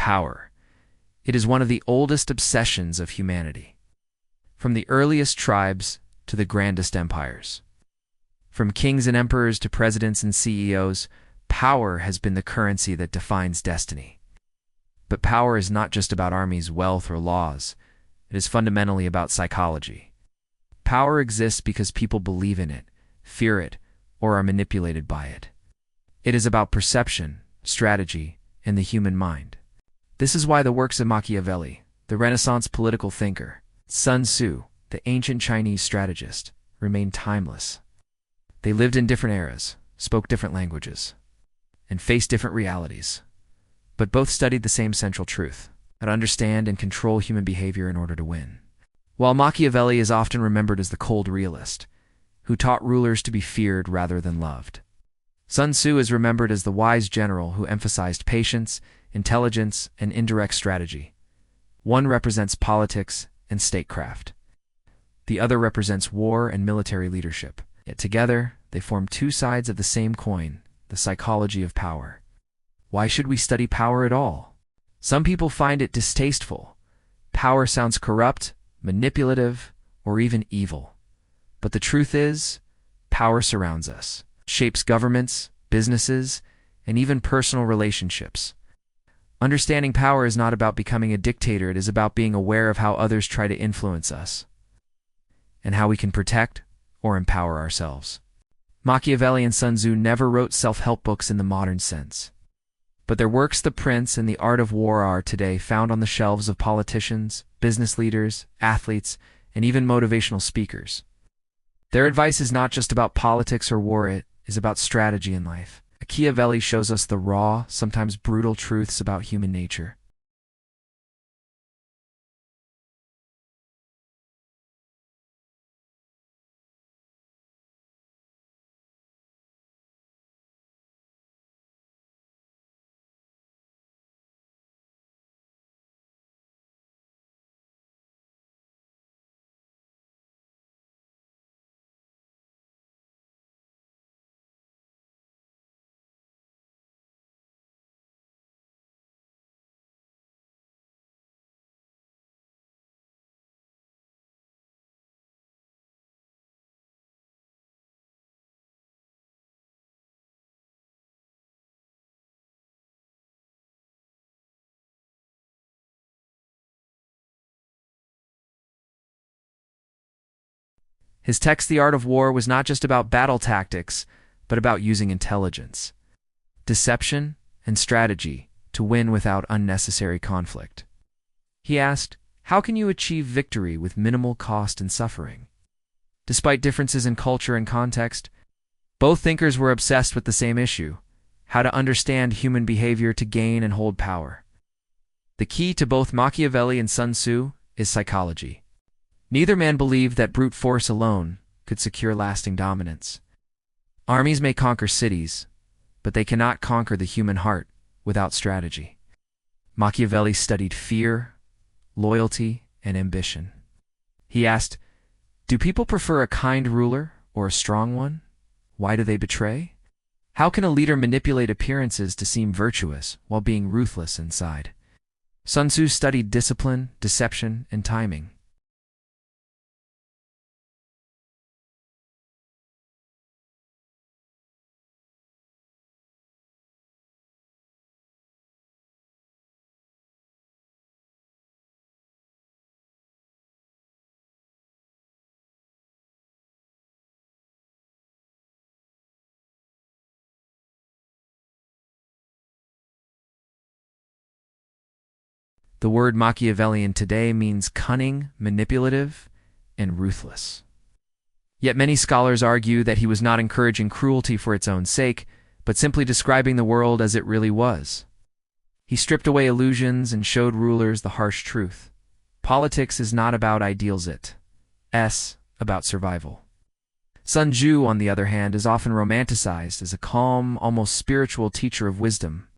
power. It is one of the oldest obsessions of humanity. From the earliest tribes to the grandest empires. From kings and emperors to presidents and CEOs, power has been the currency that defines destiny. But power is not just about armies, wealth, or laws. It is fundamentally about psychology. Power exists because people believe in it, fear it, or are manipulated by it. It is about perception, strategy, and the human mind. This is why the works of Machiavelli, the Renaissance political thinker, Sun Tzu, the ancient Chinese strategist, remain timeless. They lived in different eras, spoke different languages, and faced different realities. But both studied the same central truth: how to understand and control human behavior in order to win. While Machiavelli is often remembered as the cold realist, who taught rulers to be feared rather than loved, Sun Tzu is remembered as the wise general who emphasized patience, intelligence, and indirect strategy. One represents politics and statecraft. The other represents war and military leadership. Yet together, they form two sides of the same coin, the psychology of power. Why should we study power at all? Some people find it distasteful. Power sounds corrupt, manipulative, or even evil. But the truth is, power surrounds us, shapes governments, businesses, and even personal relationships. Understanding power is not about becoming a dictator. It is about being aware of how others try to influence us, and how we can protect or empower ourselves. Machiavelli and Sun Tzu never wrote self-help books in the modern sense. But their works, The Prince and The Art of War, are today found on the shelves of politicians, business leaders, athletes, and even motivational speakers. Their advice is not just about politics or war, it is about strategy in life. Machiavelli shows us the raw, sometimes brutal truths about human nature. His text, The Art of War, was not just about battle tactics, but about using intelligence, deception, and strategy to win without unnecessary conflict. He asked, how can you achieve victory with minimal cost and suffering? Despite differences in culture and context, both thinkers were obsessed with the same issue: how to understand human behavior to gain and hold power. The key to both Machiavelli and Sun Tzu is psychology. Neither man believed that brute force alone could secure lasting dominance. Armies may conquer cities, but they cannot conquer the human heart without strategy. Machiavelli studied fear, loyalty, and ambition. He asked, do people prefer a kind ruler or a strong one? Why do they betray? How can a leader manipulate appearances to seem virtuous while being ruthless inside? Sun Tzu studied discipline, deception, and timing. The word Machiavellian today means cunning, manipulative, and ruthless. Yet many scholars argue that he was not encouraging cruelty for its own sake, but simply describing the world as it really was. He stripped away illusions and showed rulers the harsh truth. Politics is not about ideals, it's about survival. Sun Tzu, on the other hand, is often romanticized as a calm, almost spiritual teacher of wisdom.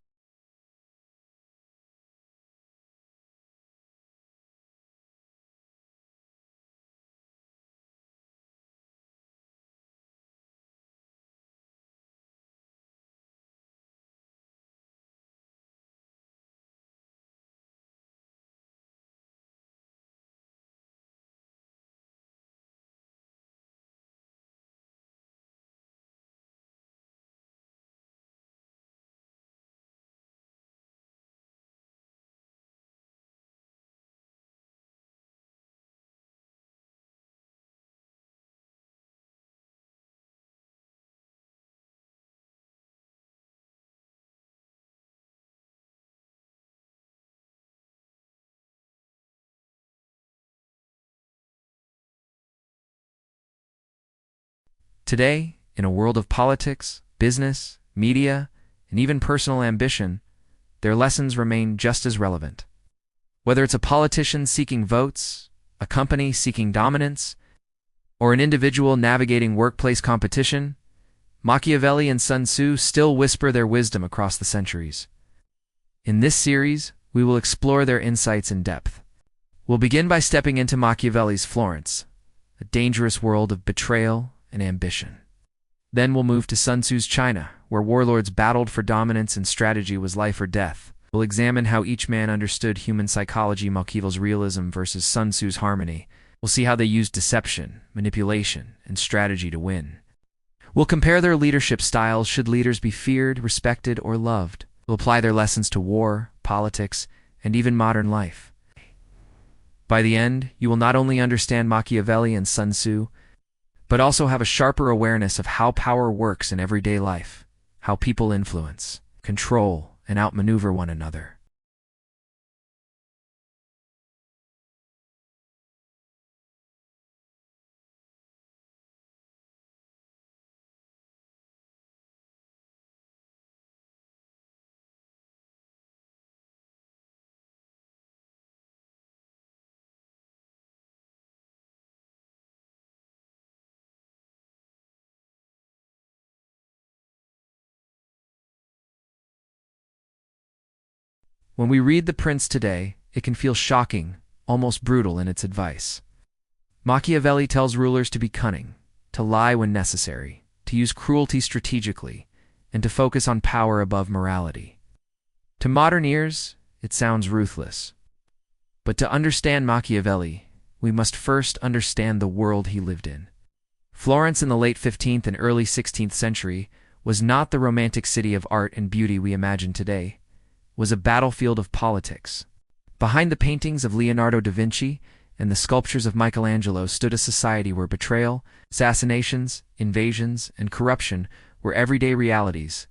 Today, in a world of politics, business, media, and even personal ambition, their lessons remain just as relevant. Whether it's a politician seeking votes, a company seeking dominance, or an individual navigating workplace competition, Machiavelli and Sun Tzu still whisper their wisdom across the centuries. In this series, we will explore their insights in depth. We'll begin by stepping into Machiavelli's Florence, a dangerous world of betrayal and ambition. Then we'll move to Sun Tzu's China, where warlords battled for dominance and strategy was life or death. We'll examine how each man understood human psychology, Machiavelli's realism versus Sun Tzu's harmony. We'll see how they used deception, manipulation, and strategy to win. We'll compare their leadership styles. Should leaders be feared, respected, or loved? We'll apply their lessons to war, politics, and even modern life. By the end, you will not only understand Machiavelli and Sun Tzu, but also have a sharper awareness of how power works in everyday life, how people influence, control, and outmaneuver one another. When we read The Prince today, it can feel shocking, almost brutal in its advice. Machiavelli tells rulers to be cunning, to lie when necessary, to use cruelty strategically, and to focus on power above morality. To modern ears, it sounds ruthless. But to understand Machiavelli, we must first understand the world he lived in. Florence in the late 15th and early 16th century was not the romantic city of art and beauty we imagine today. Was a battlefield of politics. Behind the paintings of Leonardo da Vinci and the sculptures of Michelangelo stood a society where betrayal, assassinations, invasions, and corruption were everyday realities.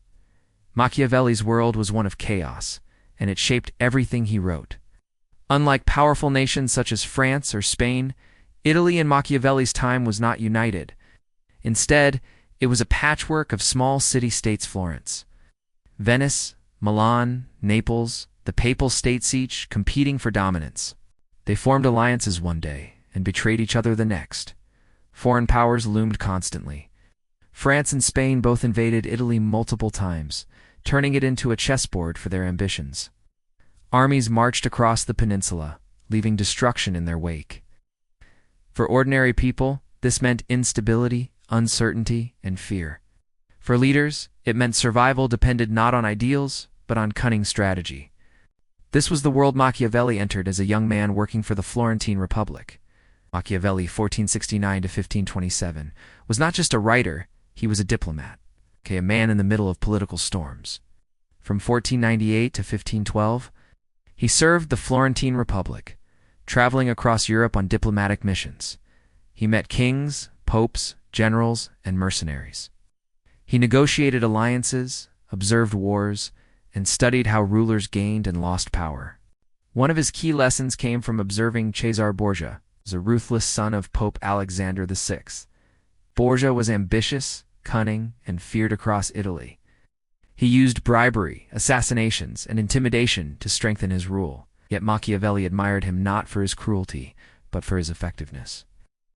Machiavelli's world was one of chaos, and it shaped everything he wrote. Unlike powerful nations such as France or Spain, Italy in Machiavelli's time was not united. Instead, it was a patchwork of small city-states. Florence, Venice, Milan, Naples, the Papal States, each competing for dominance. They formed alliances one day and betrayed each other the next. Foreign powers loomed constantly. France and Spain both invaded Italy multiple times, turning it into a chessboard for their ambitions. Armies marched across the peninsula, leaving destruction in their wake. For ordinary people, this meant instability, uncertainty, and fear. For leaders, it meant survival depended not on ideals, but on cunning strategy. This was the world Machiavelli entered as a young man working for the Florentine Republic. Machiavelli, 1469 to 1527, was not just a writer, he was a diplomat, a man in the middle of political storms. From 1498 to 1512, he served the Florentine Republic, traveling across Europe on diplomatic missions. He met kings, popes, generals, and mercenaries. He negotiated alliances, observed wars, and studied how rulers gained and lost power. One of his key lessons came from observing Cesare Borgia, a ruthless son of Pope Alexander VI. Borgia was ambitious, cunning, and feared across Italy. He used bribery, assassinations, and intimidation to strengthen his rule, yet Machiavelli admired him not for his cruelty, but for his effectiveness.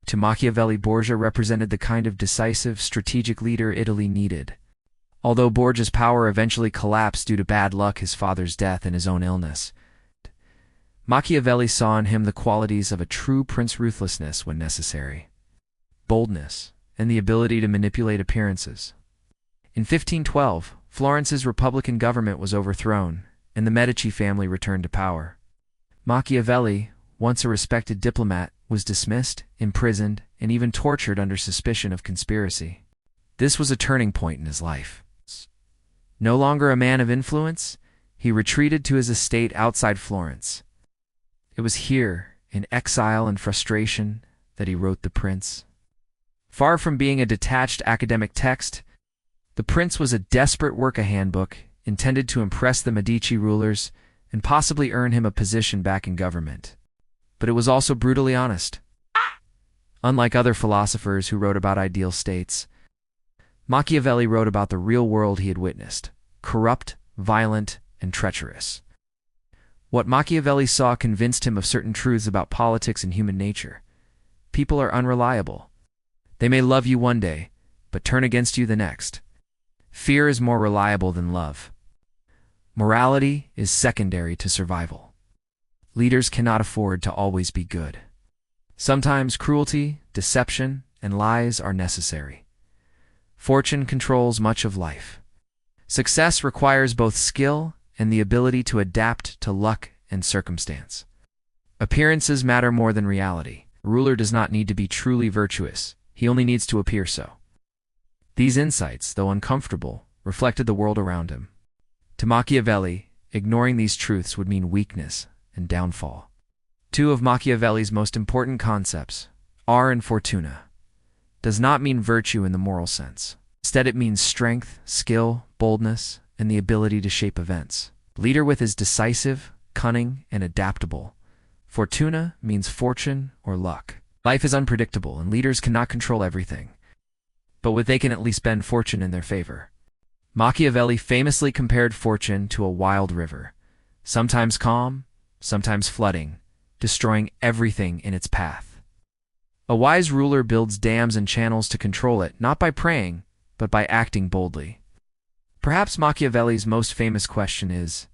To Machiavelli, Borgia represented the kind of decisive, strategic leader Italy needed. Although Borgia's power eventually collapsed due to bad luck, his father's death, and his own illness, Machiavelli saw in him the qualities of a true prince: ruthlessness when necessary, boldness, and the ability to manipulate appearances. In 1512, Florence's republican government was overthrown, and the Medici family returned to power. Machiavelli, once a respected diplomat, was dismissed, imprisoned, and even tortured under suspicion of conspiracy. This was a turning point in his life. No longer a man of influence, he retreated to his estate outside Florence. It was here, in exile and frustration, that he wrote The Prince. Far from being a detached academic text, The Prince was a desperate work-a-handbook intended to impress the Medici rulers and possibly earn him a position back in government. But it was also brutally honest. Unlike other philosophers who wrote about ideal states, Machiavelli wrote about the real world he had witnessed: corrupt, violent, and treacherous. What Machiavelli saw convinced him of certain truths about politics and human nature. People are unreliable. They may love you one day, but turn against you the next. Fear is more reliable than love. Morality is secondary to survival. Leaders cannot afford to always be good. Sometimes cruelty, deception, and lies are necessary. Fortune controls much of life. Success requires both skill and the ability to adapt to luck and circumstance. Appearances matter more than reality. A ruler does not need to be truly virtuous. He only needs to appear so. These insights, though uncomfortable, reflected the world around him. To Machiavelli, ignoring these truths would mean weakness and downfall. Two of Machiavelli's most important concepts, ars and fortuna, does not mean virtue in the moral sense. Instead, it means strength, skill, boldness, and the ability to shape events. Leader with is decisive, cunning, and adaptable. Fortuna means fortune or luck. Life is unpredictable, and leaders cannot control everything. But they can at least bend fortune in their favor. Machiavelli famously compared fortune to a wild river, sometimes calm, sometimes flooding, destroying everything in its path. A wise ruler builds dams and channels to control it, not by praying, but by acting boldly. Perhaps Machiavelli's most famous question is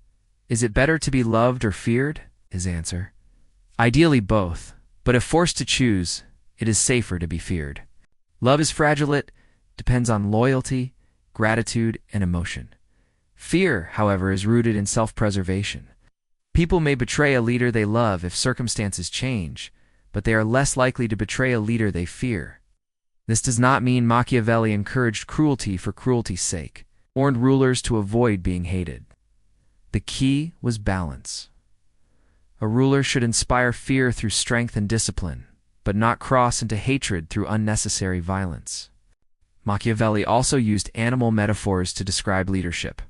it better to be loved or feared? His answer: ideally both, but if forced to choose, it is safer to be feared. Love is fragile. It depends on loyalty, gratitude, and emotion. Fear, however, is rooted in self-preservation. People may betray a leader they love if circumstances change, but they are less likely to betray a leader they fear. This does not mean Machiavelli encouraged cruelty for cruelty's sake, warned rulers to avoid being hated. The key was balance. A ruler should inspire fear through strength and discipline, but not cross into hatred through unnecessary violence. Machiavelli also used animal metaphors to describe leadership.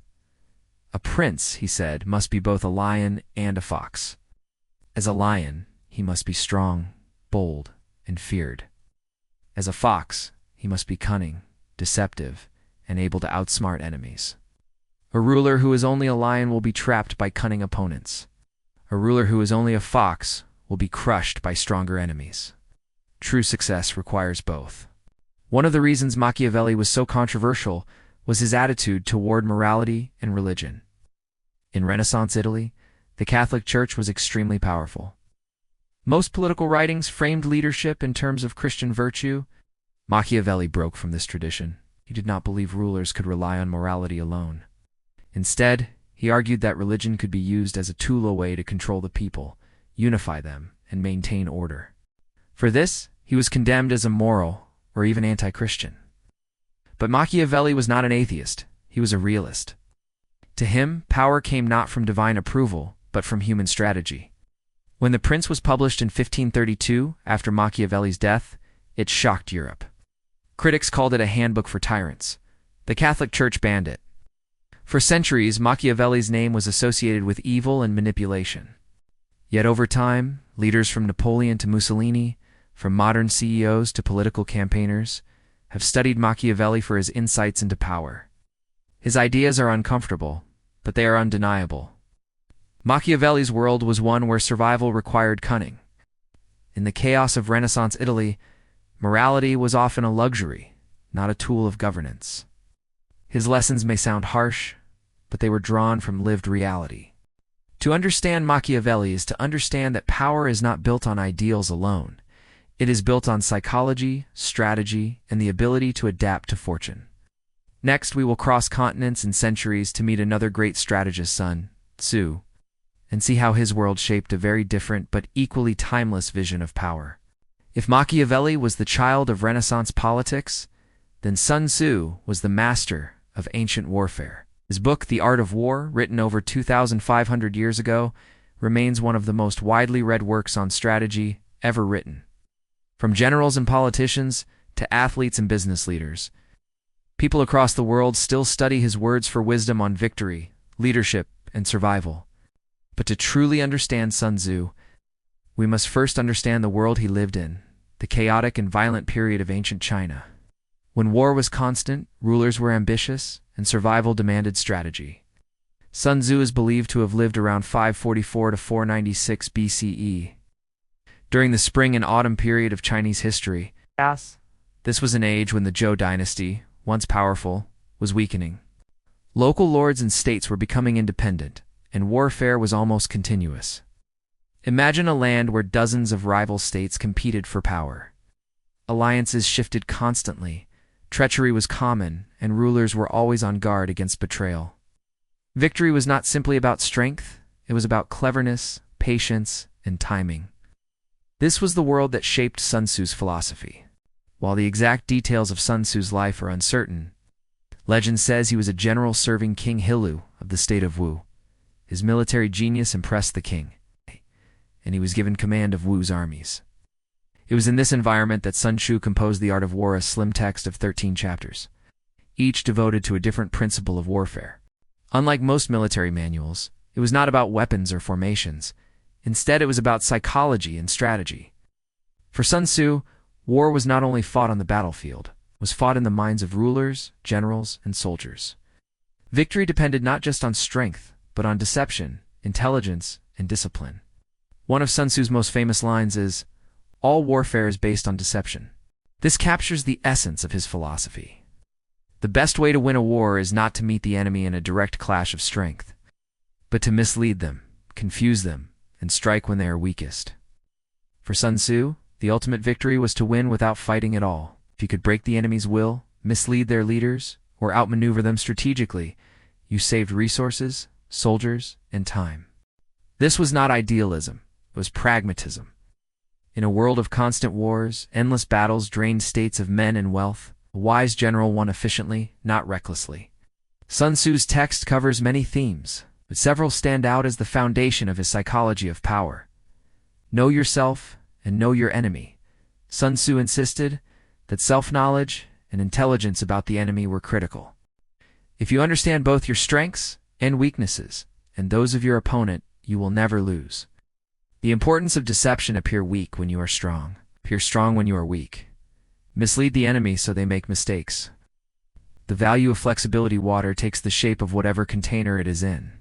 A prince, he said, must be both a lion and a fox. As a lion, he must be strong, bold, and feared. As a fox, he must be cunning, deceptive, and able to outsmart enemies. A ruler who is only a lion will be trapped by cunning opponents. A ruler who is only a fox will be crushed by stronger enemies. True success requires both. One of the reasons Machiavelli was so controversial was his attitude toward morality and religion. In Renaissance Italy, the Catholic Church was extremely powerful. Most political writings framed leadership in terms of Christian virtue. Machiavelli broke from this tradition. He did not believe rulers could rely on morality alone. Instead, he argued that religion could be used as a tool, a way to control the people, unify them, and maintain order. For this, he was condemned as immoral or even anti-Christian. But Machiavelli was not an atheist. He was a realist. To him, power came not from divine approval, but from human strategy. When The Prince was published in 1532, after Machiavelli's death, it shocked Europe. Critics called it a handbook for tyrants. The Catholic Church banned it. For centuries, Machiavelli's name was associated with evil and manipulation. Yet over time, leaders from Napoleon to Mussolini, from modern CEOs to political campaigners, have studied Machiavelli for his insights into power. His ideas are uncomfortable, but they are undeniable. Machiavelli's world was one where survival required cunning. In the chaos of Renaissance Italy, morality was often a luxury, not a tool of governance. His lessons may sound harsh, but they were drawn from lived reality. To understand Machiavelli is to understand that power is not built on ideals alone. It is built on psychology, strategy, and the ability to adapt to fortune. Next, we will cross continents and centuries to meet another great strategist, Sun Tzu, and see how his world shaped a very different but equally timeless vision of power. If Machiavelli was the child of Renaissance politics, then Sun Tzu was the master of ancient warfare. His book, The Art of War, written over 2,500 years ago, remains one of the most widely read works on strategy ever written. From generals and politicians to athletes and business leaders, people across the world still study his words for wisdom on victory, leadership, and survival. But to truly understand Sun Tzu, we must first understand the world he lived in, the chaotic and violent period of ancient China. When war was constant, rulers were ambitious, and survival demanded strategy. Sun Tzu is believed to have lived around 544 to 496 BCE. During the spring and autumn period of Chinese history, this was an age when the Zhou dynasty, once powerful, was weakening. Local lords and states were becoming independent, and warfare was almost continuous. Imagine a land where dozens of rival states competed for power. Alliances shifted constantly, treachery was common, and rulers were always on guard against betrayal. Victory was not simply about strength, it was about cleverness, patience, and timing. This was the world that shaped Sun Tzu's philosophy. While the exact details of Sun Tzu's life are uncertain, legend says he was a general serving King Hilu of the state of Wu. His military genius impressed the king, and he was given command of Wu's armies. It was in this environment that Sun Tzu composed The Art of War, a slim text of 13 chapters, each devoted to a different principle of warfare. Unlike most military manuals, it was not about weapons or formations. Instead, it was about psychology and strategy. For Sun Tzu, war was not only fought on the battlefield, it was fought in the minds of rulers, generals, and soldiers. Victory depended not just on strength, but on deception, intelligence, and discipline. One of Sun Tzu's most famous lines is, "All warfare is based on deception." This captures the essence of his philosophy. The best way to win a war is not to meet the enemy in a direct clash of strength, but to mislead them, confuse them, and strike when they are weakest. For Sun Tzu, the ultimate victory was to win without fighting at all. If you could break the enemy's will, mislead their leaders, or outmaneuver them strategically, you saved resources, soldiers, and time. This was not idealism, it was pragmatism. In a world of constant wars, endless battles drained states of men and wealth. A wise general won efficiently, not recklessly. Sun Tzu's text covers many themes, but several stand out as the foundation of his psychology of power. Know yourself and know your enemy. Sun Tzu insisted that self-knowledge and intelligence about the enemy were critical. If you understand both your strengths and weaknesses, and those of your opponent, you will never lose. The importance of deception: appear weak when you are strong. Appear strong when you are weak. Mislead the enemy so they make mistakes. The value of flexibility: water takes the shape of whatever container it is in.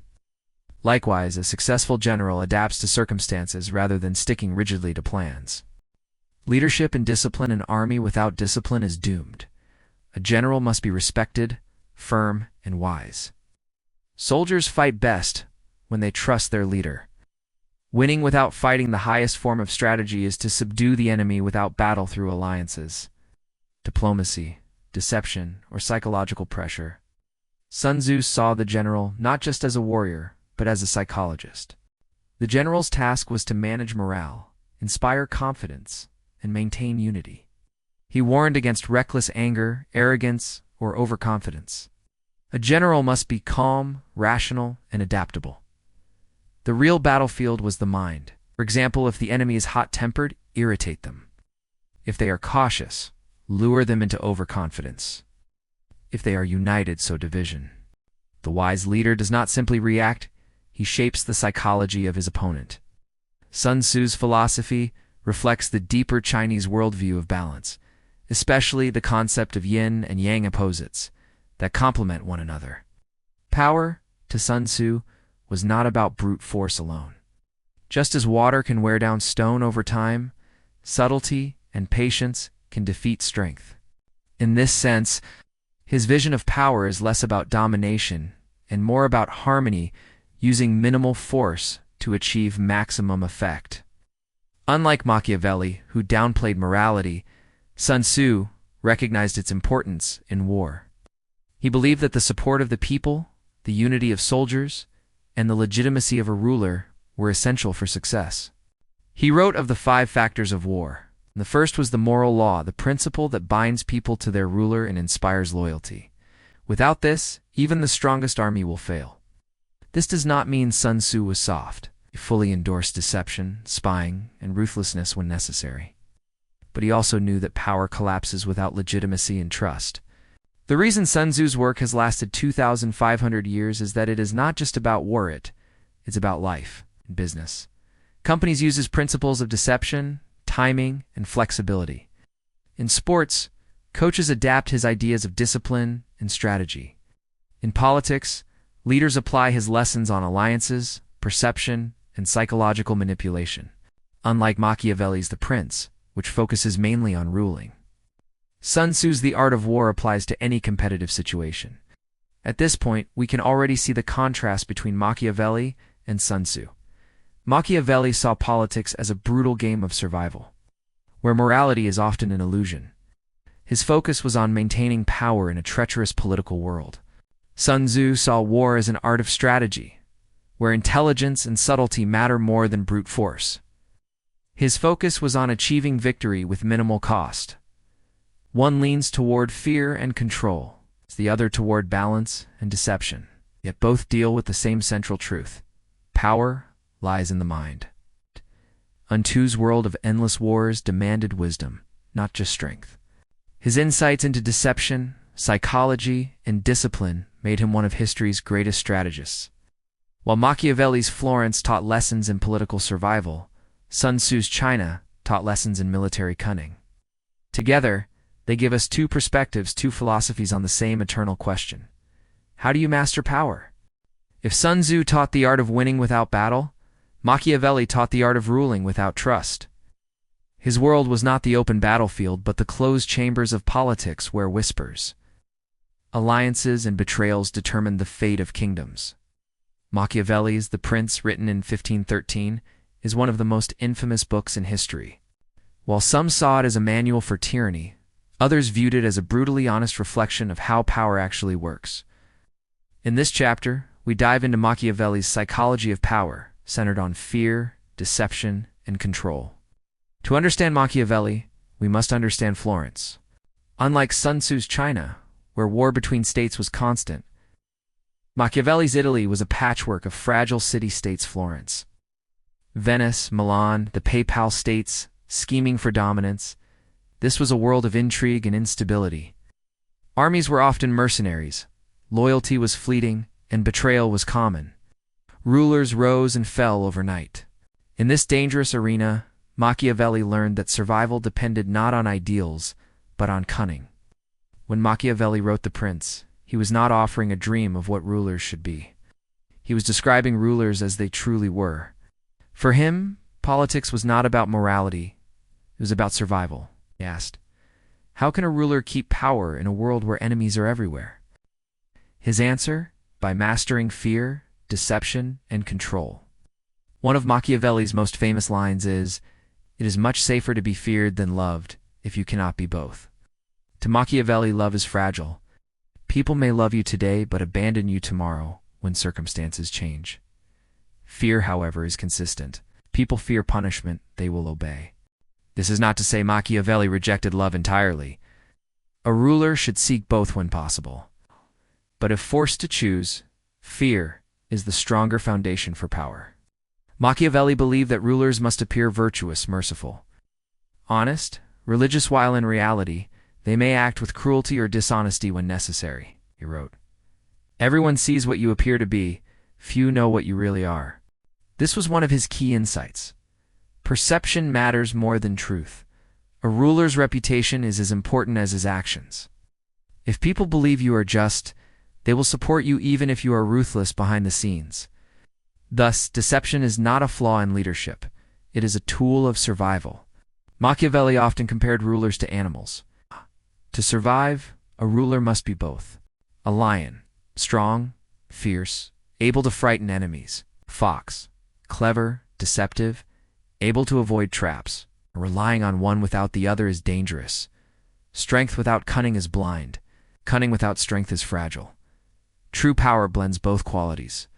Likewise, a successful general adapts to circumstances rather than sticking rigidly to plans. Leadership and discipline: an army without discipline is doomed. A general must be respected, firm, and wise. Soldiers fight best when they trust their leader. Winning without fighting: the highest form of strategy is to subdue the enemy without battle through alliances, diplomacy, deception, or psychological pressure. Sun Tzu saw the general not just as a warrior, but as a psychologist. The general's task was to manage morale, inspire confidence, and maintain unity. He warned against reckless anger, arrogance, or overconfidence. A general must be calm, rational, and adaptable. The real battlefield was the mind. For example, if the enemy is hot-tempered, irritate them. If they are cautious, lure them into overconfidence. If they are united, sow division. The wise leader does not simply react, he shapes the psychology of his opponent. Sun Tzu's philosophy reflects the deeper Chinese worldview of balance, especially the concept of yin and yang opposites that complement one another. Power, to Sun Tzu, was not about brute force alone. Just as water can wear down stone over time, subtlety and patience can defeat strength. In this sense, his vision of power is less about domination and more about harmony, using minimal force to achieve maximum effect. Unlike Machiavelli, who downplayed morality, Sun Tzu recognized its importance in war. He believed that the support of the people, the unity of soldiers, and the legitimacy of a ruler were essential for success. He wrote of the 5 factors of war. The first was the moral law, the principle that binds people to their ruler and inspires loyalty. Without this, even the strongest army will fail. This does not mean Sun Tzu was soft. He fully endorsed deception, spying, and ruthlessness when necessary. But he also knew that power collapses without legitimacy and trust. The reason Sun Tzu's work has lasted 2,500 years is that it is not just about war, it's about life and business. Companies use his principles of deception, timing, and flexibility. In sports, Coaches adapt his ideas of discipline and strategy. In politics, leaders apply his lessons on alliances, perception, and psychological manipulation, unlike Machiavelli's The Prince, which focuses mainly on ruling. Sun Tzu's The Art of War applies to any competitive situation. At this point, we can already see the contrast between Machiavelli and Sun Tzu. Machiavelli saw politics as a brutal game of survival, where morality is often an illusion. His focus was on maintaining power in a treacherous political world. Sun Tzu saw war as an art of strategy, where intelligence and subtlety matter more than brute force. His focus was on achieving victory with minimal cost. One leans toward fear and control, the other toward balance and deception, yet both deal with the same central truth: power lies in the mind. Sun Tzu's world of endless wars demanded wisdom, not just strength. His insights into deception, psychology, and discipline made him one of history's greatest strategists. While Machiavelli's Florence taught lessons in political survival, Sun Tzu's China taught lessons in military cunning. Together, they give us two perspectives, two philosophies on the same eternal question: how do you master power? If Sun Tzu taught the art of winning without battle, Machiavelli taught the art of ruling without trust. His world was not the open battlefield, but the closed chambers of politics where whispers, alliances, and betrayals determined the fate of kingdoms. Machiavelli's The Prince, written in 1513, is one of the most infamous books in history. While some saw it as a manual for tyranny, others viewed it as a brutally honest reflection of how power actually works. In this chapter, we dive into Machiavelli's psychology of power, centered on fear, deception, and control. To understand Machiavelli, we must understand Florence. Unlike Sun Tzu's China, where war between states was constant, Machiavelli's Italy was a patchwork of fragile city-states. Florence, Venice, Milan, the Papal States, scheming for dominance. This was a world of intrigue and instability. Armies were often mercenaries, loyalty was fleeting, and betrayal was common. Rulers rose and fell overnight. In this dangerous arena, Machiavelli learned that survival depended not on ideals, but on cunning. When Machiavelli wrote The Prince, he was not offering a dream of what rulers should be. He was describing rulers as they truly were. For him, politics was not about morality, it was about survival. He asked, how can a ruler keep power in a world where enemies are everywhere? His answer? By mastering fear, deception, and control. One of Machiavelli's most famous lines is, "It is much safer to be feared than loved, if you cannot be both." To Machiavelli, love is fragile. People may love you today but abandon you tomorrow when circumstances change. Fear, however, is consistent. People fear punishment, they will obey. This is not to say Machiavelli rejected love entirely. A ruler should seek both when possible. But if forced to choose, fear is the stronger foundation for power. Machiavelli believed that rulers must appear virtuous, merciful, honest, religious, while in reality, they may act with cruelty or dishonesty when necessary. He wrote, "Everyone sees what you appear to be, few know what you really are." This was one of his key insights. Perception matters more than truth. A ruler's reputation is as important as his actions. If people believe you are just, they will support you even if you are ruthless behind the scenes. Thus, deception is not a flaw in leadership. It is a tool of survival. Machiavelli often compared rulers to animals. To survive, a ruler must be both. A lion, strong, fierce, able to frighten enemies. Fox, clever, deceptive, able to avoid traps. Relying on one without the other is dangerous. Strength without cunning is blind. Cunning without strength is fragile. True power blends both qualities.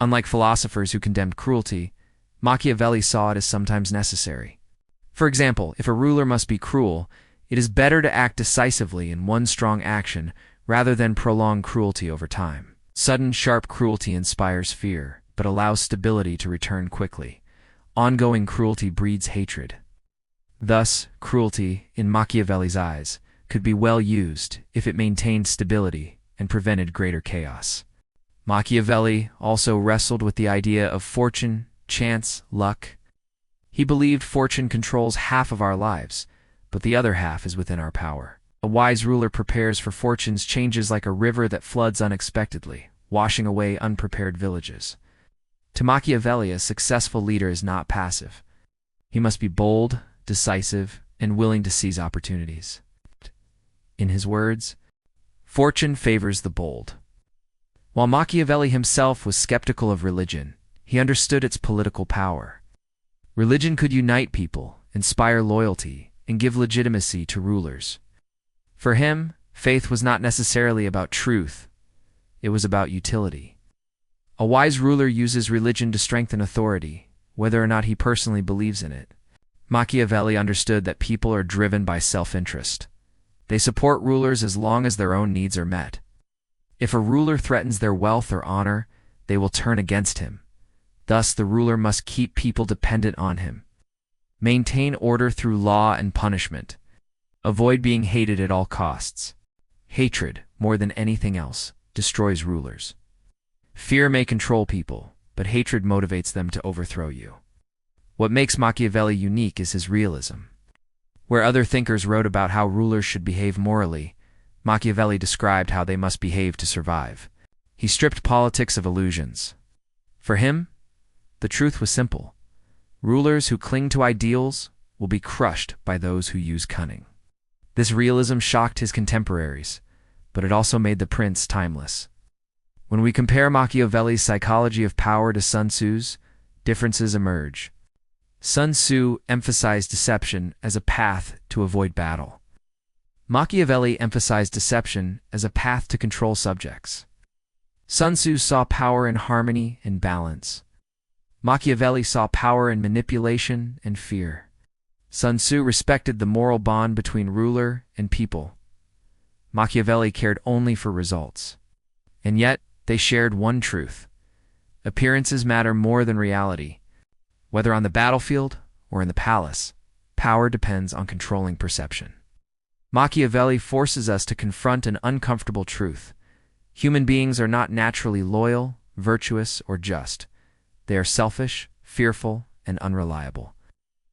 Unlike philosophers who condemned cruelty, Machiavelli saw it as sometimes necessary. For example, if a ruler must be cruel, it is better to act decisively in one strong action rather than prolong cruelty over time. Sudden, sharp cruelty inspires fear, but allows stability to return quickly. Ongoing cruelty breeds hatred. Thus, cruelty, in Machiavelli's eyes, could be well used if it maintained stability and prevented greater chaos. Machiavelli also wrestled with the idea of fortune, chance, luck. He believed fortune controls half of our lives, but the other half is within our power. A wise ruler prepares for fortune's changes like a river that floods unexpectedly, washing away unprepared villages. To Machiavelli, a successful leader is not passive. He must be bold, decisive, and willing to seize opportunities. In his words, "Fortune favors the bold." While Machiavelli himself was skeptical of religion, he understood its political power. Religion could unite people, inspire loyalty, and give legitimacy to rulers. For him, faith was not necessarily about truth. It was about utility. A wise ruler uses religion to strengthen authority, whether or not he personally believes in it. Machiavelli understood that people are driven by self-interest. They support rulers as long as their own needs are met. If a ruler threatens their wealth or honor, they will turn against him. Thus, the ruler must keep people dependent on him. Maintain order through law and punishment. Avoid being hated at all costs. Hatred, more than anything else, destroys rulers. Fear may control people, but hatred motivates them to overthrow you. What makes Machiavelli unique is his realism. Where other thinkers wrote about how rulers should behave morally, Machiavelli described how they must behave to survive. He stripped politics of illusions. For him, the truth was simple. Rulers who cling to ideals will be crushed by those who use cunning. This realism shocked his contemporaries, but it also made the prince timeless. When we compare Machiavelli's psychology of power to Sun Tzu's, differences emerge. Sun Tzu emphasized deception as a path to avoid battle. Machiavelli emphasized deception as a path to control subjects. Sun Tzu saw power in harmony and balance. Machiavelli saw power in manipulation and fear. Sun Tzu respected the moral bond between ruler and people. Machiavelli cared only for results. And yet, they shared one truth. Appearances matter more than reality. Whether on the battlefield or in the palace, power depends on controlling perception. Machiavelli forces us to confront an uncomfortable truth. Human beings are not naturally loyal, virtuous, or just. They are selfish, fearful, and unreliable.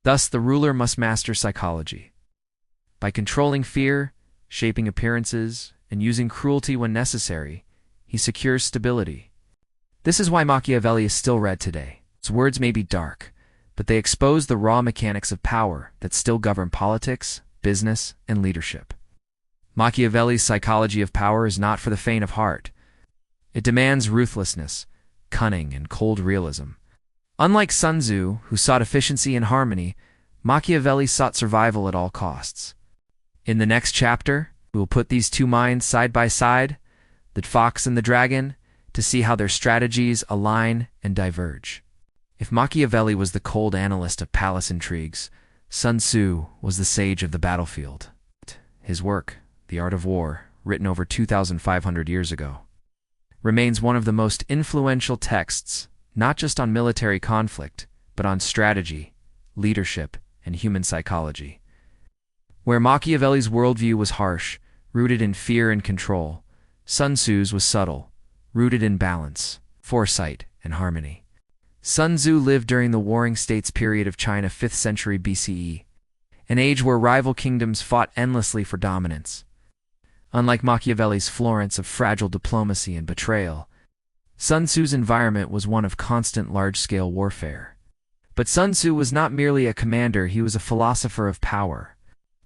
Thus, the ruler must master psychology. By controlling fear, shaping appearances, and using cruelty when necessary, he secures stability. This is why Machiavelli is still read today. His words may be dark, but they expose the raw mechanics of power that still govern politics, business, and leadership. Machiavelli's psychology of power is not for the faint of heart. It demands ruthlessness, cunning, and cold realism. Unlike Sun Tzu, who sought efficiency and harmony, Machiavelli sought survival at all costs. In the next chapter, we will put these two minds side by side, the fox and the dragon, to see how their strategies align and diverge. If Machiavelli was the cold analyst of palace intrigues, Sun Tzu was the sage of the battlefield. His work, The Art of War, written over 2,500 years ago, remains one of the most influential texts, not just on military conflict, but on strategy, leadership, and human psychology. Where Machiavelli's worldview was harsh, rooted in fear and control, Sun Tzu's was subtle, rooted in balance, foresight, and harmony. Sun Tzu lived during the Warring States period of China 5th century BCE, an age where rival kingdoms fought endlessly for dominance. Unlike Machiavelli's Florence of fragile diplomacy and betrayal, Sun Tzu's environment was one of constant large-scale warfare. But Sun Tzu was not merely a commander, he was a philosopher of power.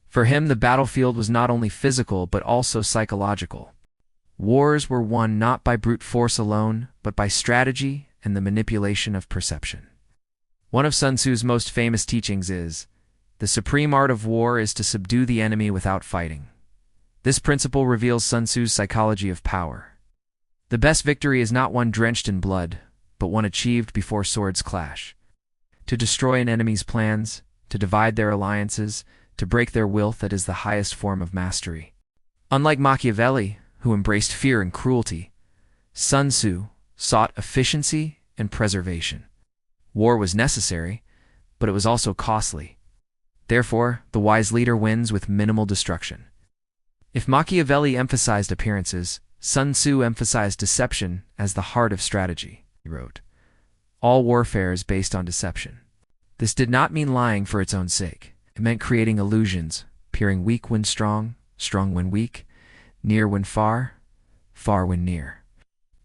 For him, the battlefield was not only physical but also psychological. Wars were won not by brute force alone, but by strategy and the manipulation of perception. One of Sun Tzu's most famous teachings is, "The supreme art of war is to subdue the enemy without fighting." This principle reveals Sun Tzu's psychology of power. The best victory is not one drenched in blood, but one achieved before swords clash. To destroy an enemy's plans, to divide their alliances, to break their will, that is the highest form of mastery. Unlike Machiavelli, who embraced fear and cruelty, Sun Tzu sought efficiency and preservation. War was necessary, but it was also costly. Therefore, the wise leader wins with minimal destruction. If Machiavelli emphasized appearances, Sun Tzu emphasized deception as the heart of strategy. He wrote, "All warfare is based on deception." This did not mean lying for its own sake. It meant creating illusions, appearing weak when strong, strong when weak, near when far, far when near.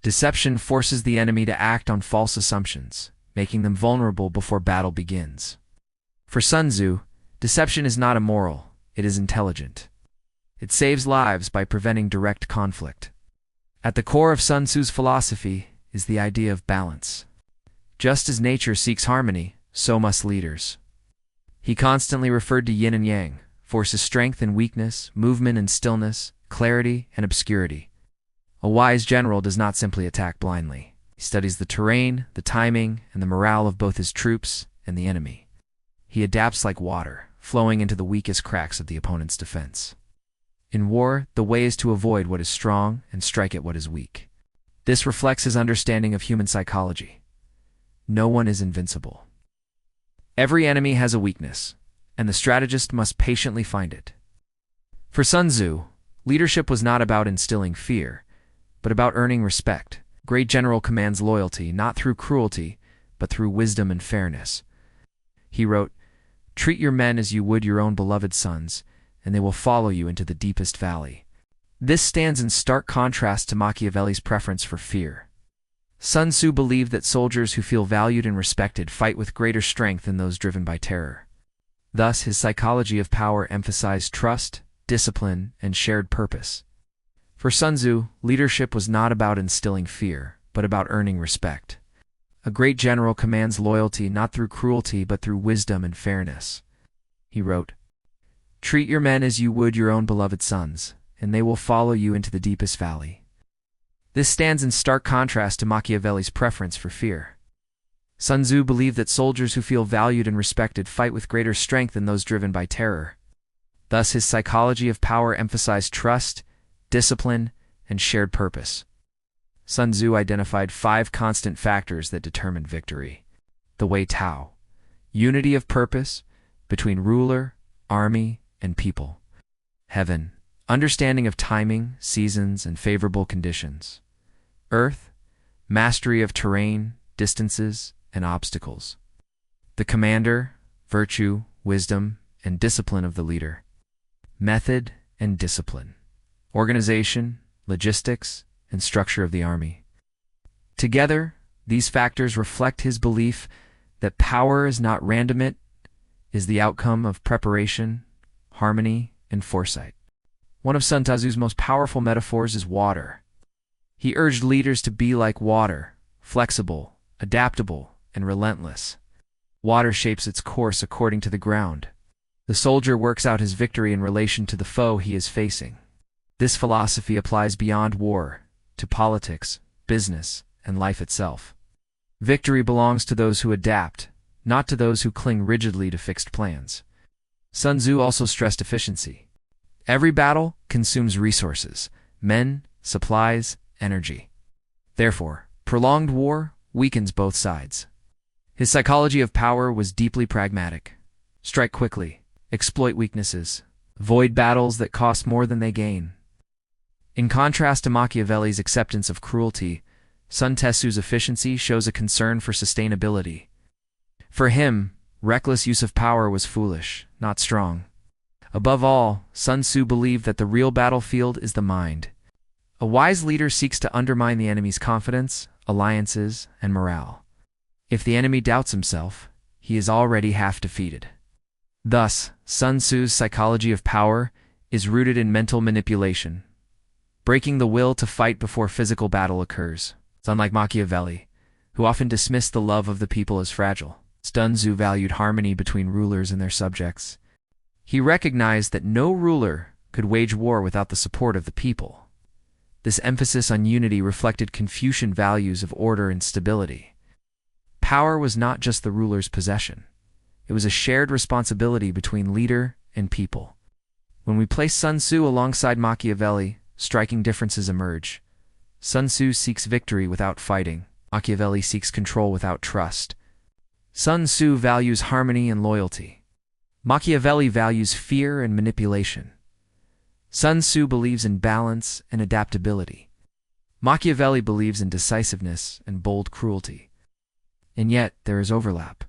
Deception forces the enemy to act on false assumptions, making them vulnerable before battle begins. For Sun Tzu, deception is not immoral, it is intelligent. It saves lives by preventing direct conflict. At the core of Sun Tzu's philosophy is the idea of balance. Just as nature seeks harmony, so must leaders. He constantly referred to yin and yang, forces strength and weakness, movement and stillness, clarity and obscurity. A wise general does not simply attack blindly. He studies the terrain, the timing, and the morale of both his troops and the enemy. He adapts like water, flowing into the weakest cracks of the opponent's defense. In war, the way is to avoid what is strong and strike at what is weak. This reflects his understanding of human psychology. No one is invincible. Every enemy has a weakness, and the strategist must patiently find it. For Sun Tzu, leadership was not about instilling fear, but about earning respect. Great general commands loyalty, not through cruelty, but through wisdom and fairness. He wrote, "Treat your men as you would your own beloved sons, and they will follow you into the deepest valley." This stands in stark contrast to Machiavelli's preference for fear. Sun Tzu believed that soldiers who feel valued and respected fight with greater strength than those driven by terror. Thus, his psychology of power emphasized trust, discipline, and shared purpose. For Sun Tzu, leadership was not about instilling fear, but about earning respect. A great general commands loyalty not through cruelty but through wisdom and fairness. He wrote, "Treat your men as you would your own beloved sons, and they will follow you into the deepest valley." This stands in stark contrast to Machiavelli's preference for fear. Sun Tzu believed that soldiers who feel valued and respected fight with greater strength than those driven by terror. Thus, his psychology of power emphasized trust, discipline, and shared purpose. Sun Tzu identified 5 constant factors that determined victory. The Wei Tao, unity of purpose between ruler, army, and people. Heaven, understanding of timing, seasons, and favorable conditions. Earth, mastery of terrain, distances, and obstacles. The commander, virtue, wisdom, and discipline of the leader. Method and discipline. Organization, logistics, and structure of the army. Together, these factors reflect his belief that power is not random, it is the outcome of preparation, harmony, and foresight. One of Sun Tzu's most powerful metaphors is water. He urged leaders to be like water, flexible, adaptable, and relentless. Water shapes its course according to the ground. The soldier works out his victory in relation to the foe he is facing. This philosophy applies beyond war, to politics, business, and life itself. Victory belongs to those who adapt, not to those who cling rigidly to fixed plans. Sun Tzu also stressed efficiency. Every battle consumes resources, men, supplies, energy. Therefore, prolonged war weakens both sides. His psychology of power was deeply pragmatic. Strike quickly, exploit weaknesses, avoid battles that cost more than they gain. In contrast to Machiavelli's acceptance of cruelty, Sun Tzu's efficiency shows a concern for sustainability. For him, reckless use of power was foolish, not strong. Above all, Sun Tzu believed that the real battlefield is the mind. A wise leader seeks to undermine the enemy's confidence, alliances, and morale. If the enemy doubts himself, he is already half defeated. Thus, Sun Tzu's psychology of power is rooted in mental manipulation, breaking the will to fight before physical battle occurs. It's unlike Machiavelli, who often dismissed the love of the people as fragile. Sun Tzu valued harmony between rulers and their subjects. He recognized that no ruler could wage war without the support of the people. This emphasis on unity reflected Confucian values of order and stability. Power was not just the ruler's possession. It was a shared responsibility between leader and people. When we place Sun Tzu alongside Machiavelli, striking differences emerge. Sun Tzu seeks victory without fighting. Machiavelli seeks control without trust. Sun Tzu values harmony and loyalty. Machiavelli values fear and manipulation. Sun Tzu believes in balance and adaptability. Machiavelli believes in decisiveness and bold cruelty. And yet, there is overlap.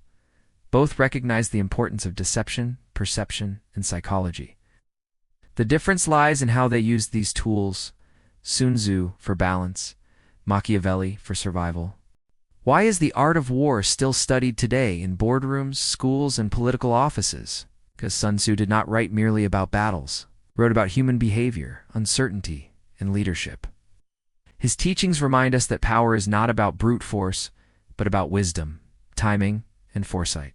Both recognize the importance of deception, perception, and psychology. The difference lies in how they used these tools: Sun Tzu for balance, Machiavelli for survival. Why is the art of war still studied today in boardrooms, schools, and political offices? Because Sun Tzu did not write merely about battles, he wrote about human behavior, uncertainty, and leadership. His teachings remind us that power is not about brute force, but about wisdom, timing, and foresight.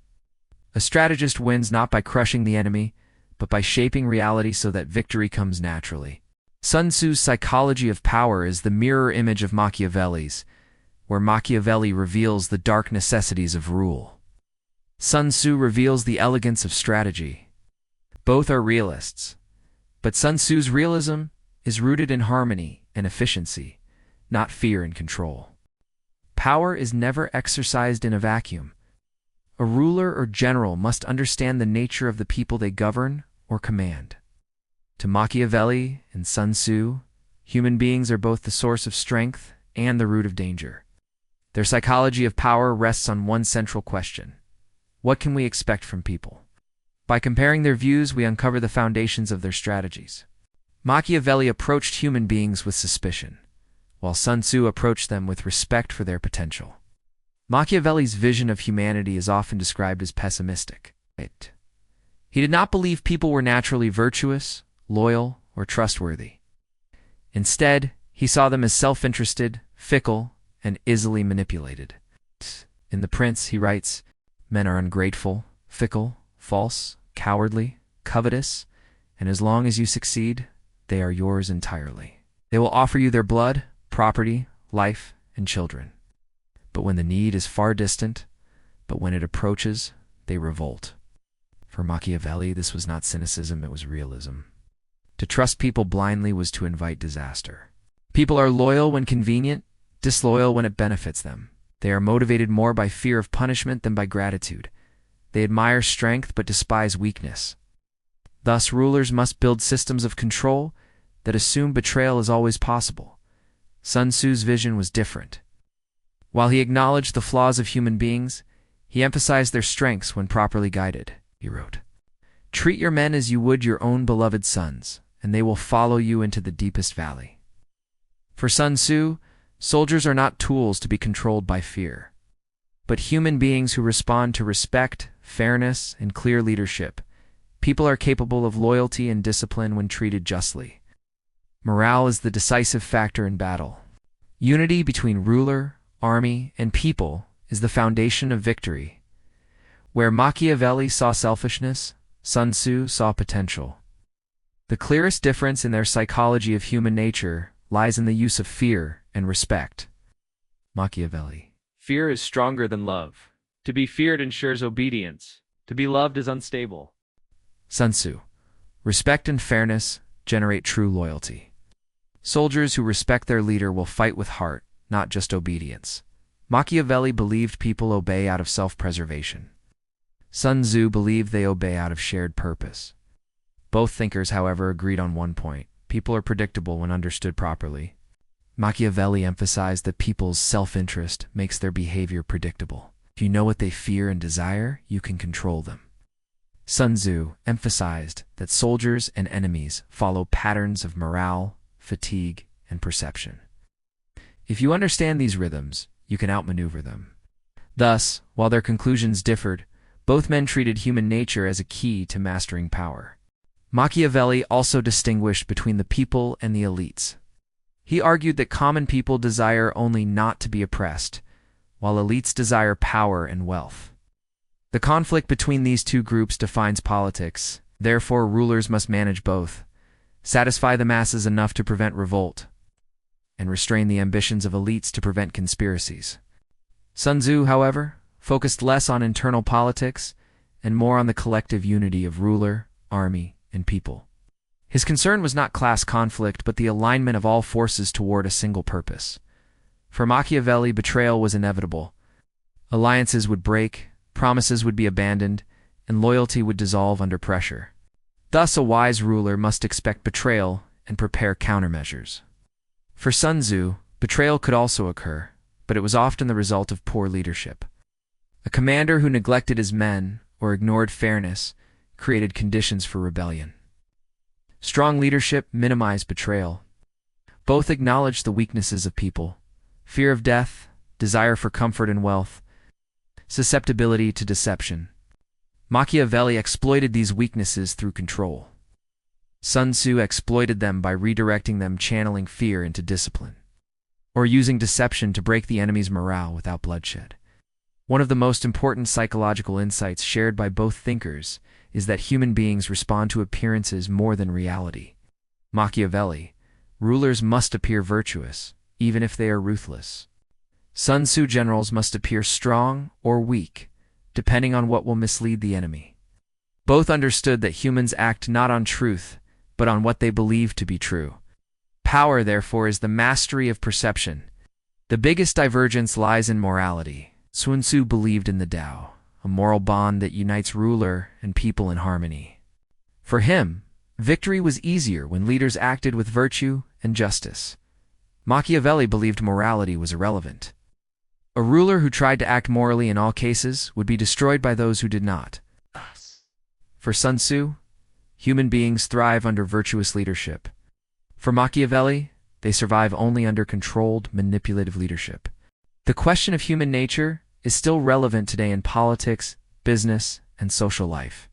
A strategist wins not by crushing the enemy, but by shaping reality so that victory comes naturally. Sun Tzu's psychology of power is the mirror image of Machiavelli's, where Machiavelli reveals the dark necessities of rule. Sun Tzu reveals the elegance of strategy. Both are realists, but Sun Tzu's realism is rooted in harmony and efficiency, not fear and control. Power is never exercised in a vacuum. A ruler or general must understand the nature of the people they govern or command. To Machiavelli and Sun Tzu, human beings are both the source of strength and the root of danger. Their psychology of power rests on one central question: what can we expect from people? By comparing their views, we uncover the foundations of their strategies. Machiavelli approached human beings with suspicion, while Sun Tzu approached them with respect for their potential. Machiavelli's vision of humanity is often described as pessimistic. He did not believe people were naturally virtuous, loyal, or trustworthy. Instead, he saw them as self-interested, fickle, and easily manipulated. In The Prince, he writes, "Men are ungrateful, fickle, false, cowardly, covetous, and as long as you succeed, they are yours entirely. They will offer you their blood, property, life, and children. But when the need is far distant, but when it approaches, they revolt." For Machiavelli, this was not cynicism, it was realism. To trust people blindly was to invite disaster. People are loyal when convenient, disloyal when it benefits them. They are motivated more by fear of punishment than by gratitude. They admire strength but despise weakness. Thus, rulers must build systems of control that assume betrayal is always possible. Sun Tzu's vision was different. While he acknowledged the flaws of human beings, he emphasized their strengths when properly guided. He wrote, "Treat your men as you would your own beloved sons, and they will follow you into the deepest valley." For Sun Tzu, soldiers are not tools to be controlled by fear, but human beings who respond to respect, fairness, and clear leadership. People are capable of loyalty and discipline when treated justly. Morale is the decisive factor in battle. Unity between ruler, army, and people is the foundation of victory. Where Machiavelli saw selfishness, Sun Tzu saw potential. The clearest difference in their psychology of human nature lies in the use of fear and respect. Machiavelli: "Fear is stronger than love. To be feared ensures obedience. To be loved is unstable." Sun Tzu: "Respect and fairness generate true loyalty. Soldiers who respect their leader will fight with heart, not just obedience." Machiavelli believed people obey out of self-preservation. Sun Tzu believed they obey out of shared purpose. Both thinkers, however, agreed on one point: people are predictable when understood properly. Machiavelli emphasized that people's self-interest makes their behavior predictable. If you know what they fear and desire, you can control them. Sun Tzu emphasized that soldiers and enemies follow patterns of morale, fatigue, and perception. If you understand these rhythms, you can outmaneuver them. Thus, while their conclusions differed, both men treated human nature as a key to mastering power. Machiavelli also distinguished between the people and the elites. He argued that common people desire only not to be oppressed, while elites desire power and wealth. The conflict between these two groups defines politics. Therefore, rulers must manage both, satisfy the masses enough to prevent revolt, and restrain the ambitions of elites to prevent conspiracies. Sun Tzu, however, focused less on internal politics and more on the collective unity of ruler, army, and people. His concern was not class conflict, but the alignment of all forces toward a single purpose. For Machiavelli, betrayal was inevitable. Alliances would break, promises would be abandoned, and loyalty would dissolve under pressure. Thus, a wise ruler must expect betrayal and prepare countermeasures. For Sun Tzu, betrayal could also occur, but it was often the result of poor leadership. A commander who neglected his men or ignored fairness created conditions for rebellion. Strong leadership minimized betrayal. Both acknowledged the weaknesses of people: fear of death, desire for comfort and wealth, susceptibility to deception. Machiavelli exploited these weaknesses through control. Sun Tzu exploited them by redirecting them, channeling fear into discipline, or using deception to break the enemy's morale without bloodshed. One of the most important psychological insights shared by both thinkers is that human beings respond to appearances more than reality. Machiavelli: rulers must appear virtuous, even if they are ruthless. Sun Tzu: generals must appear strong or weak, depending on what will mislead the enemy. Both understood that humans act not on truth, but on what they believe to be true. Power, therefore, is the mastery of perception. The biggest divergence lies in morality. Sun Tzu believed in the Tao, a moral bond that unites ruler and people in harmony. For him, victory was easier when leaders acted with virtue and justice. Machiavelli believed morality was irrelevant. A ruler who tried to act morally in all cases would be destroyed by those who did not. For Sun Tzu, human beings thrive under virtuous leadership. For Machiavelli, they survive only under controlled, manipulative leadership. The question of human nature is still relevant today in politics, business, and social life.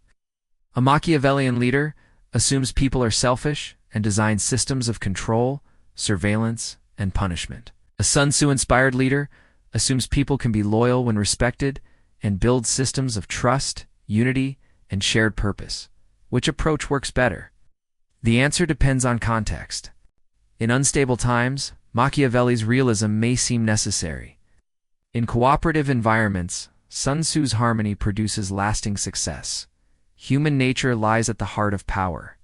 A Machiavellian leader assumes people are selfish and designs systems of control, surveillance, and punishment. A Sun Tzu-inspired leader assumes people can be loyal when respected and builds systems of trust, unity, and shared purpose. Which approach works better? The answer depends on context. In unstable times, Machiavelli's realism may seem necessary. In cooperative environments, Sun Tzu's harmony produces lasting success. Human nature lies at the heart of power.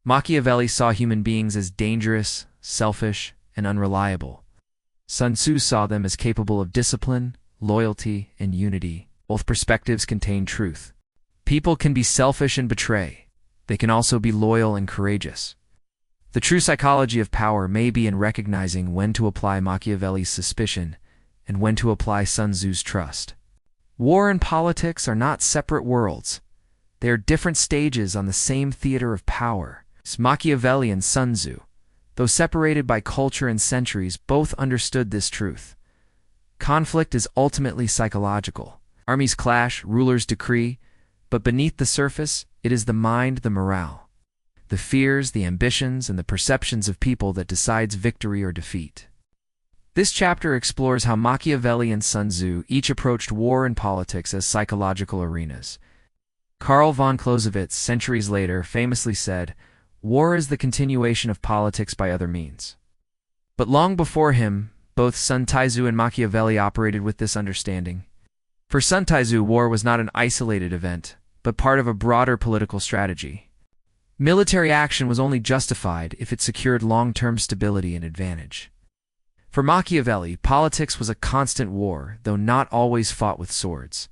Machiavelli saw human beings as dangerous, selfish, and unreliable. Sun Tzu saw them as capable of discipline, loyalty, and unity. Both perspectives contain truth. People can be selfish and betray. They can also be loyal and courageous. The true psychology of power may be in recognizing when to apply Machiavelli's suspicion and when to apply Sun Tzu's trust. War and politics are not separate worlds. They are different stages on the same theater of power. Machiavelli and Sun Tzu, though separated by culture and centuries, both understood this truth. Conflict is ultimately psychological. Armies clash, rulers decree, but beneath the surface, it is the mind, the morale, the fears, the ambitions, and the perceptions of people that decides victory or defeat. This chapter explores how Machiavelli and Sun Tzu each approached war and politics as psychological arenas. Karl von Clausewitz, centuries later, famously said, "War is the continuation of politics by other means." But long before him, both Sun Tzu and Machiavelli operated with this understanding. For Sun Tzu, war was not an isolated event, but part of a broader political strategy. Military action was only justified if it secured long-term stability and advantage. For Machiavelli, politics was a constant war, though not always fought with swords.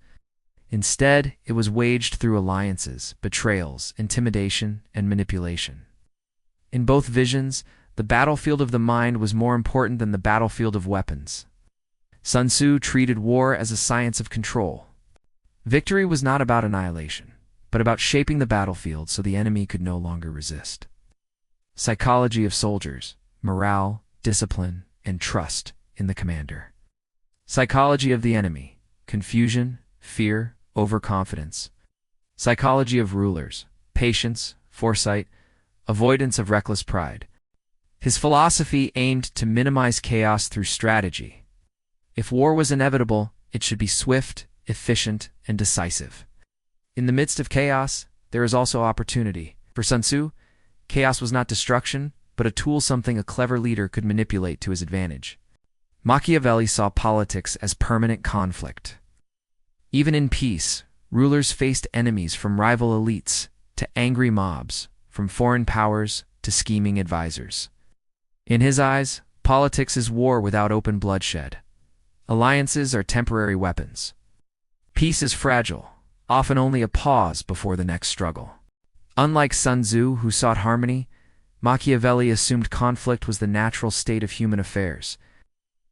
Instead, it was waged through alliances, betrayals, intimidation, and manipulation. In both visions, the battlefield of the mind was more important than the battlefield of weapons. Sun Tzu treated war as a science of control. Victory was not about annihilation, but about shaping the battlefield so the enemy could no longer resist. Psychology of soldiers: morale, discipline, and trust in the commander. Psychology of the enemy: confusion, fear, overconfidence. Psychology of rulers: patience, foresight, avoidance of reckless pride. His philosophy aimed to minimize chaos through strategy. If war was inevitable, it should be swift, efficient, and decisive. In the midst of chaos, there is also opportunity. For Sun Tzu, chaos was not destruction, but a tool, something a clever leader could manipulate to his advantage. Machiavelli saw politics as permanent conflict. Even in peace, rulers faced enemies from rival elites to angry mobs, from foreign powers to scheming advisors. In his eyes, politics is war without open bloodshed. Alliances are temporary weapons. Peace is fragile, often only a pause before the next struggle. Unlike Sun Tzu, who sought harmony, Machiavelli assumed conflict was the natural state of human affairs.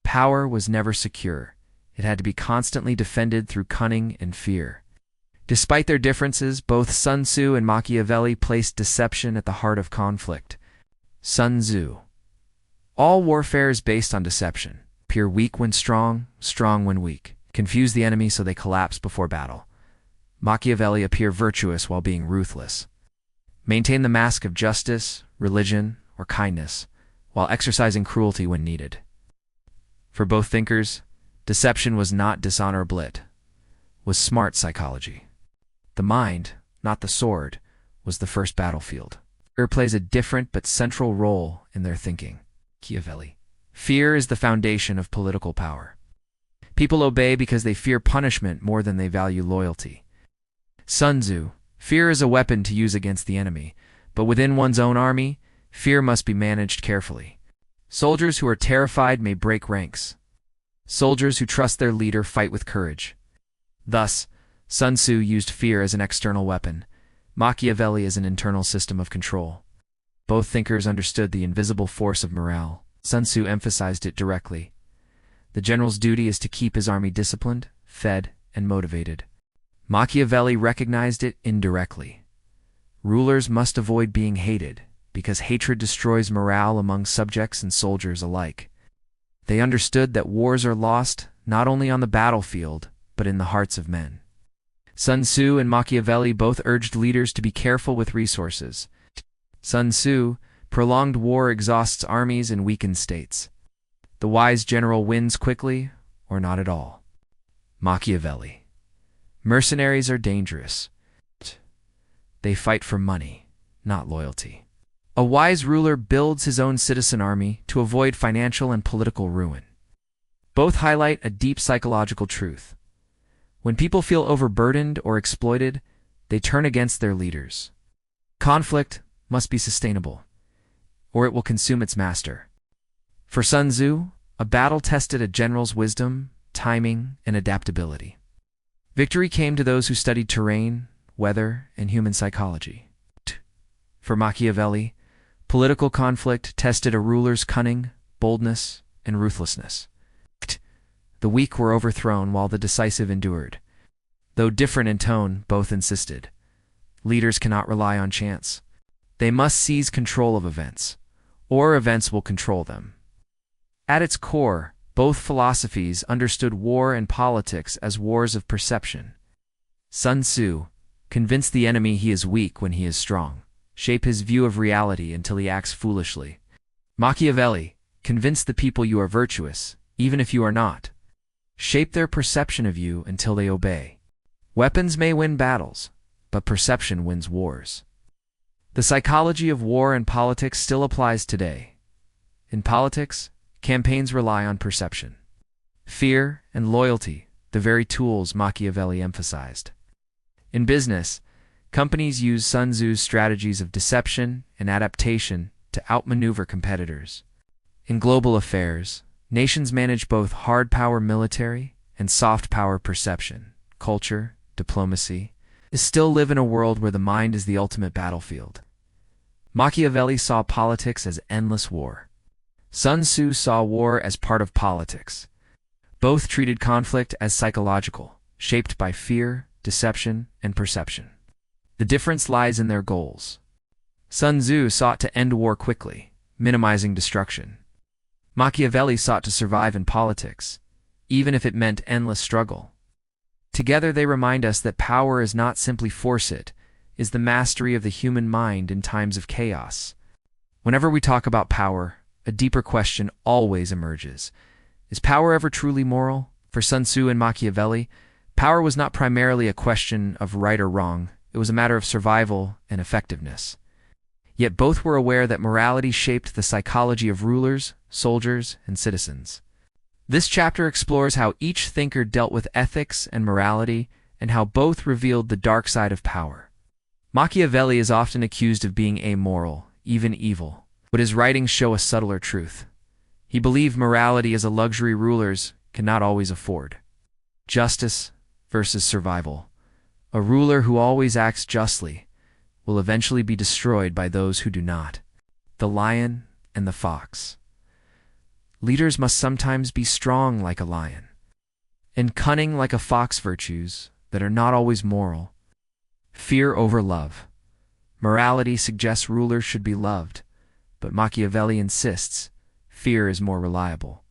Power was never secure. It had to be constantly defended through cunning and fear. Despite their differences, both Sun Tzu and Machiavelli placed deception at the heart of conflict. Sun Tzu. All warfare is based on deception. Appear weak when strong, strong when weak. Confuse the enemy so they collapse before battle. Machiavelli appear virtuous while being ruthless. Maintain the mask of justice, religion, or kindness, while exercising cruelty when needed. For both thinkers, deception was not dishonorable, it was smart psychology. The mind, not the sword, was the first battlefield. Fear plays a different but central role in their thinking. Machiavelli. Fear is the foundation of political power. People obey because they fear punishment more than they value loyalty. Sun Tzu. Fear is a weapon to use against the enemy, but within one's own army, fear must be managed carefully. Soldiers who are terrified may break ranks. Soldiers who trust their leader fight with courage. Thus, Sun Tzu used fear as an external weapon, Machiavelli as an internal system of control. Both thinkers understood the invisible force of morale. Sun Tzu emphasized it directly. The general's duty is to keep his army disciplined, fed, and motivated. Machiavelli recognized it indirectly. Rulers must avoid being hated, because hatred destroys morale among subjects and soldiers alike. They understood that wars are lost not only on the battlefield, but in the hearts of men. Sun Tzu and Machiavelli both urged leaders to be careful with resources. Sun Tzu, prolonged war exhausts armies and weakens states. The wise general wins quickly or not at all. Machiavelli. Mercenaries are dangerous. They fight for money, not loyalty. A wise ruler builds his own citizen army to avoid financial and political ruin. Both highlight a deep psychological truth. When people feel overburdened or exploited, they turn against their leaders. Conflict must be sustainable, or it will consume its master. For Sun Tzu, a battle tested a general's wisdom, timing, and adaptability. Victory came to those who studied terrain, weather, and human psychology. For Machiavelli, political conflict tested a ruler's cunning, boldness, and ruthlessness. The weak were overthrown while the decisive endured. Though different in tone, both insisted. Leaders cannot rely on chance. They must seize control of events, or events will control them. At its core, both philosophies understood war and politics as wars of perception. Sun Tzu, convince the enemy he is weak when he is strong. Shape his view of reality until he acts foolishly. Machiavelli, convince the people you are virtuous, even if you are not. Shape their perception of you until they obey. Weapons may win battles, but perception wins wars. The psychology of war and politics still applies today. In politics, campaigns rely on perception. Fear and loyalty, the very tools Machiavelli emphasized. In business, companies use Sun Tzu's strategies of deception and adaptation to outmaneuver competitors. In global affairs, nations manage both hard power military and soft power perception. Culture, diplomacy, still live in a world where the mind is the ultimate battlefield. Machiavelli saw politics as endless war. Sun Tzu saw war as part of politics. Both treated conflict as psychological, shaped by fear, deception, and perception. The difference lies in their goals. Sun Tzu sought to end war quickly, minimizing destruction. Machiavelli sought to survive in politics, even if it meant endless struggle. Together they remind us that power is not simply force, it is the mastery of the human mind in times of chaos. Whenever we talk about power, a deeper question always emerges. Is power ever truly moral? For Sun Tzu and Machiavelli, power was not primarily a question of right or wrong. It was a matter of survival and effectiveness. Yet both were aware that morality shaped the psychology of rulers, soldiers, and citizens. This chapter explores how each thinker dealt with ethics and morality, and how both revealed the dark side of power. Machiavelli is often accused of being amoral, even evil, but his writings show a subtler truth. He believed morality is a luxury rulers cannot always afford. Justice versus survival. A ruler who always acts justly will eventually be destroyed by those who do not. The lion and the fox. Leaders must sometimes be strong like a lion and cunning like a fox. Virtues that are not always moral. Fear over love. Morality suggests rulers should be loved, but Machiavelli insists fear is more reliable.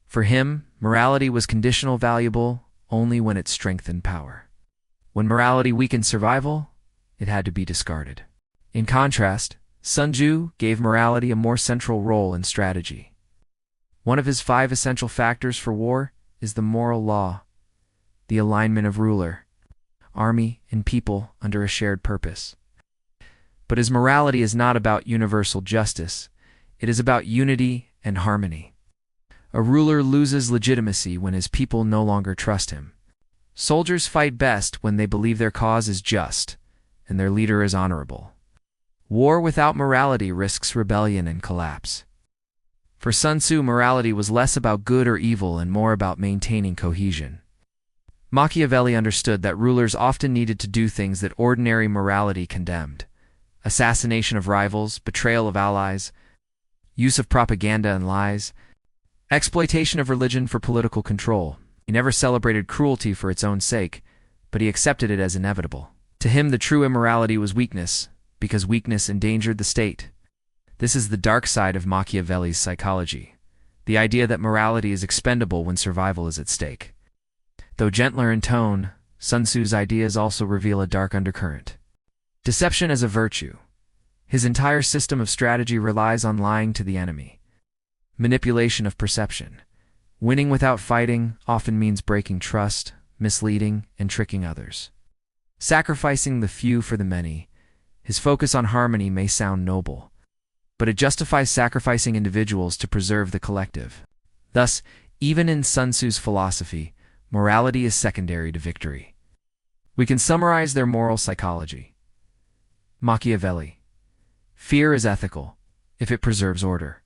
For him, morality was conditional valuable only when it strengthened power. When morality weakened survival, it had to be discarded. In contrast, Sun Tzu gave morality a more central role in strategy. One of his 5 essential factors for war is the moral law, the alignment of ruler, army, and people under a shared purpose. But his morality is not about universal justice. It is about unity and harmony. A ruler loses legitimacy when his people no longer trust him. Soldiers fight best when they believe their cause is just and their leader is honorable. War without morality risks rebellion and collapse. For Sun Tzu, morality was less about good or evil and more about maintaining cohesion. Machiavelli understood that rulers often needed to do things that ordinary morality condemned: assassination of rivals, betrayal of allies, use of propaganda and lies, exploitation of religion for political control. He never celebrated cruelty for its own sake, but he accepted it as inevitable. To him, the true immorality was weakness, because weakness endangered the state. This is the dark side of Machiavelli's psychology, the idea that morality is expendable when survival is at stake. Though gentler in tone, Sun Tzu's ideas also reveal a dark undercurrent. Deception as a virtue. His entire system of strategy relies on lying to the enemy. Manipulation of perception. Winning without fighting often means breaking trust, misleading, and tricking others. Sacrificing the few for the many. His focus on harmony may sound noble, but it justifies sacrificing individuals to preserve the collective. Thus, even in Sun Tzu's philosophy, morality is secondary to victory. We can summarize their moral psychology. Machiavelli. Fear is ethical, if it preserves order.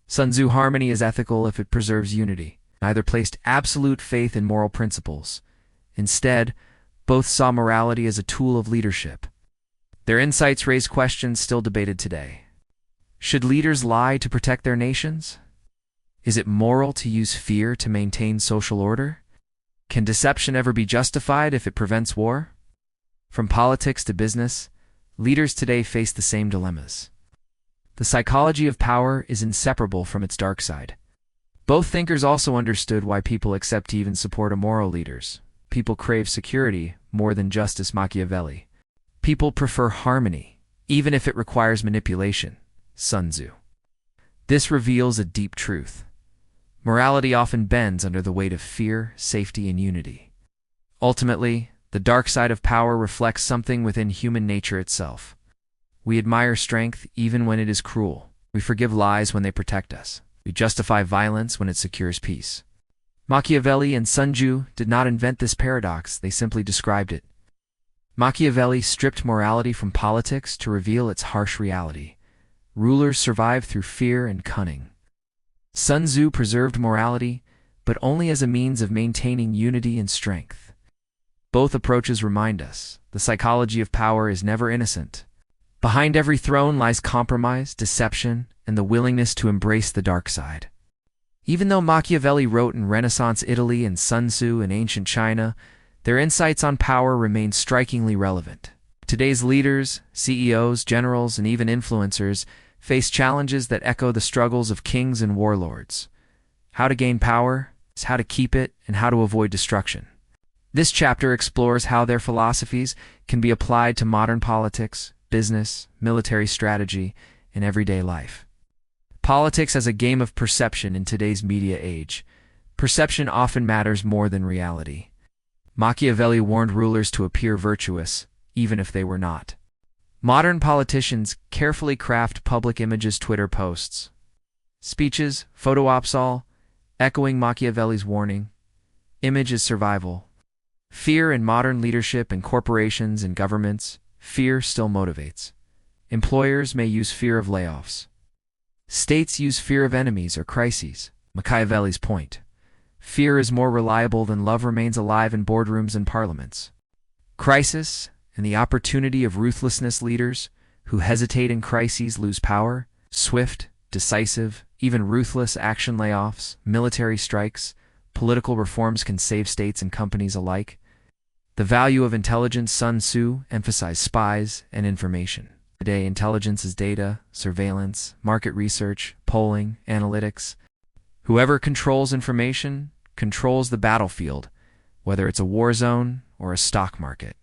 Sun Tzu, harmony is ethical if it preserves unity. Neither placed absolute faith in moral principles. Instead, both saw morality as a tool of leadership. Their insights raise questions still debated today. Should leaders lie to protect their nations? Is it moral to use fear to maintain social order? Can deception ever be justified if it prevents war? From politics to business, leaders today face the same dilemmas. The psychology of power is inseparable from its dark side. Both thinkers also understood why people accept to even support immoral leaders. People crave security more than justice. Machiavelli. People prefer harmony, even if it requires manipulation. Sun Tzu. This reveals a deep truth. Morality often bends under the weight of fear, safety, and unity. Ultimately, the dark side of power reflects something within human nature itself. We admire strength even when it is cruel. We forgive lies when they protect us. We justify violence when it secures peace. Machiavelli and Sun Tzu did not invent this paradox, they simply described it. Machiavelli stripped morality from politics to reveal its harsh reality. Rulers survive through fear and cunning. Sun Tzu preserved morality, but only as a means of maintaining unity and strength. Both approaches remind us the psychology of power is never innocent. Behind every throne lies compromise, deception, and the willingness to embrace the dark side. Even though Machiavelli wrote in Renaissance Italy and Sun Tzu in ancient China, their insights on power remain strikingly relevant. Today's leaders, CEOs, generals, and even influencers face challenges that echo the struggles of kings and warlords. How to gain power, how to keep it, and how to avoid destruction. This chapter explores how their philosophies can be applied to modern politics, business, military strategy, and everyday life. Politics as a game of perception in today's media age. Perception often matters more than reality. Machiavelli warned rulers to appear virtuous, even if they were not. Modern politicians carefully craft public images, Twitter posts, speeches, photo ops, all echoing Machiavelli's warning. Image is survival. Fear in modern leadership and corporations and governments. Fear still motivates. Employers may use fear of layoffs. States use fear of enemies or crises. Machiavelli's point. Fear is more reliable than love remains alive in boardrooms and parliaments. Crisis and the opportunity of ruthlessness. Leaders who hesitate in crises lose power. Swift, decisive, even ruthless action, layoffs, military strikes, political reforms can save states and companies alike. The value of intelligence. Sun Tzu emphasized spies and information. Today, intelligence is data, surveillance, market research, polling, analytics. Whoever controls information controls the battlefield, whether it's a war zone or a stock market.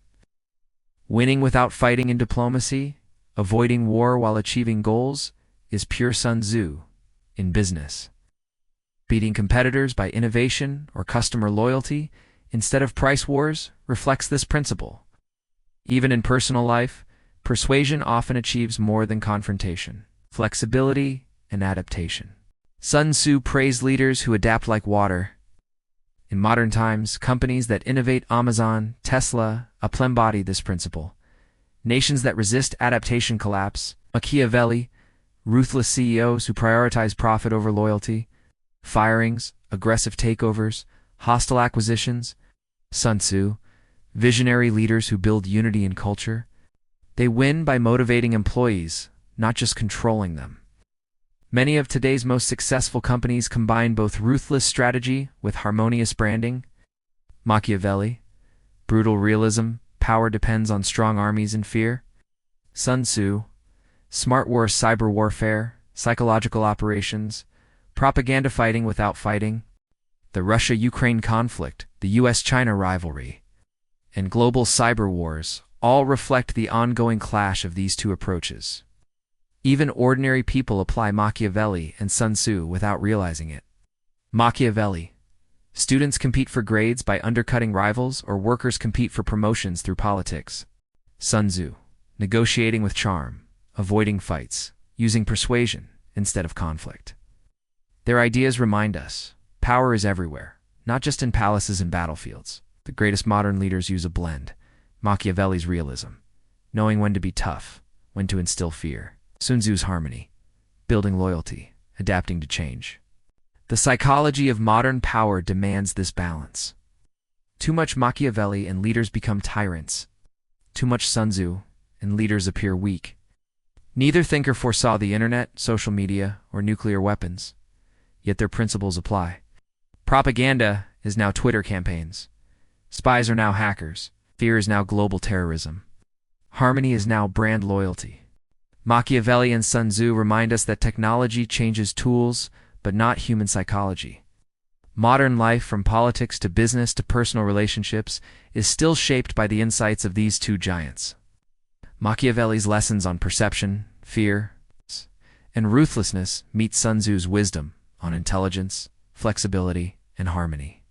Winning without fighting in diplomacy, avoiding war while achieving goals, is pure Sun Tzu in business. Beating competitors by innovation or customer loyalty instead of price wars reflects this principle. Even in personal life, persuasion often achieves more than confrontation. Flexibility and adaptation. Sun Tzu praised leaders who adapt like water. In modern times, companies that innovate, Amazon, Tesla, Apple, embody this principle. Nations that resist adaptation collapse. Machiavelli, ruthless CEOs who prioritize profit over loyalty. Firings, aggressive takeovers, hostile acquisitions. Sun Tzu, visionary leaders who build unity in culture. They win by motivating employees, not just controlling them. Many of today's most successful companies combine both ruthless strategy with harmonious branding. Machiavelli, brutal realism, power depends on strong armies and fear. Sun Tzu, smart war, cyber warfare, psychological operations, propaganda, fighting without fighting. The Russia-Ukraine conflict, the US-China rivalry, and global cyber wars all reflect the ongoing clash of these two approaches. Even ordinary people apply Machiavelli and Sun Tzu without realizing it. Machiavelli. Students compete for grades by undercutting rivals, or workers compete for promotions through politics. Sun Tzu. Negotiating with charm, avoiding fights, using persuasion instead of conflict. Their ideas remind us, power is everywhere, not just in palaces and battlefields. The greatest modern leaders use a blend. Machiavelli's realism, knowing when to be tough, when to instill fear. Sun Tzu's harmony, building loyalty, adapting to change. The psychology of modern power demands this balance. Too much Machiavelli and leaders become tyrants. Too much Sun Tzu and leaders appear weak. Neither thinker foresaw the internet, social media, or nuclear weapons, yet their principles apply. Propaganda is now Twitter campaigns. Spies are now hackers. Fear is now global terrorism. Harmony is now brand loyalty. Machiavelli and Sun Tzu remind us that technology changes tools, but not human psychology. Modern life, from politics to business to personal relationships, is still shaped by the insights of these two giants. Machiavelli's lessons on perception, fear, and ruthlessness meet Sun Tzu's wisdom on intelligence, flexibility, and harmony.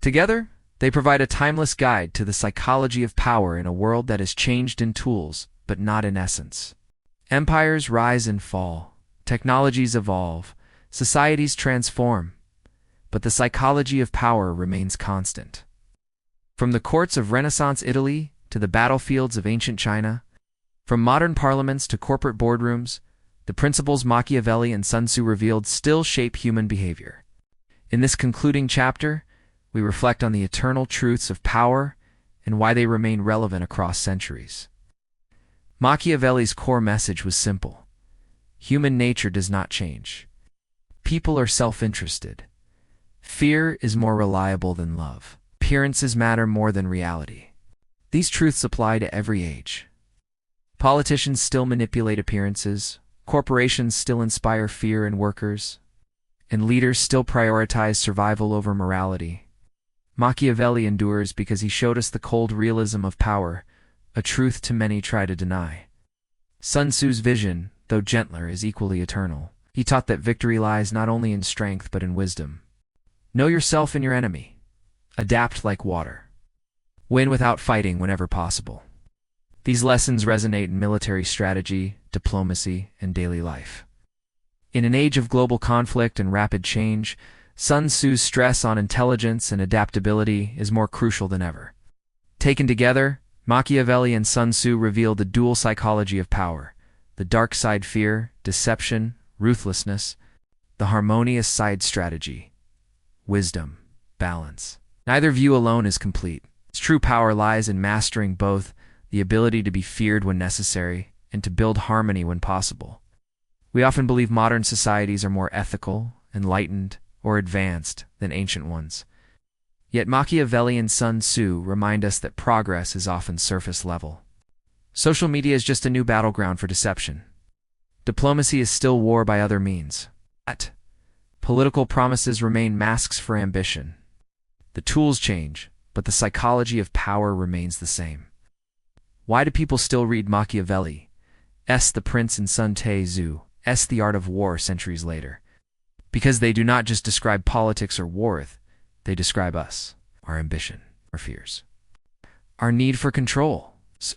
Together, they provide a timeless guide to the psychology of power in a world that is changed in tools, but not in essence. Empires rise and fall, technologies evolve, societies transform, but the psychology of power remains constant. From the courts of Renaissance Italy to the battlefields of ancient China, from modern parliaments to corporate boardrooms, the principles Machiavelli and Sun Tzu revealed still shape human behavior. In this concluding chapter, we reflect on the eternal truths of power and why they remain relevant across centuries. Machiavelli's core message was simple. Human nature does not change. People are self-interested. Fear is more reliable than love. Appearances matter more than reality. These truths apply to every age. Politicians still manipulate appearances, corporations still inspire fear in workers, and leaders still prioritize survival over morality. Machiavelli endures because he showed us the cold realism of power, a truth too many try to deny. Sun Tzu's vision, though gentler, is equally eternal. He taught that victory lies not only in strength but in wisdom. Know yourself and your enemy. Adapt like water. Win without fighting whenever possible. These lessons resonate in military strategy, diplomacy, and daily life. In an age of global conflict and rapid change, Sun Tzu's stress on intelligence and adaptability is more crucial than ever. Taken together, Machiavelli and Sun Tzu reveal the dual psychology of power, the dark side fear, deception, ruthlessness, the harmonious side strategy, wisdom, balance. Neither view alone is complete. Its true power lies in mastering both, the ability to be feared when necessary and to build harmony when possible. We often believe modern societies are more ethical, enlightened, or advanced than ancient ones. Yet Machiavelli and Sun Tzu remind us that progress is often surface level. Social media is just a new battleground for deception. Diplomacy is still war by other means. Yet, political promises remain masks for ambition. The tools change, but the psychology of power remains the same. Why do people still read Machiavelli's The Prince and Sun Tzu's The Art of War centuries later? Because they do not just describe politics or war, they describe us, our ambition, our fears, our need for control,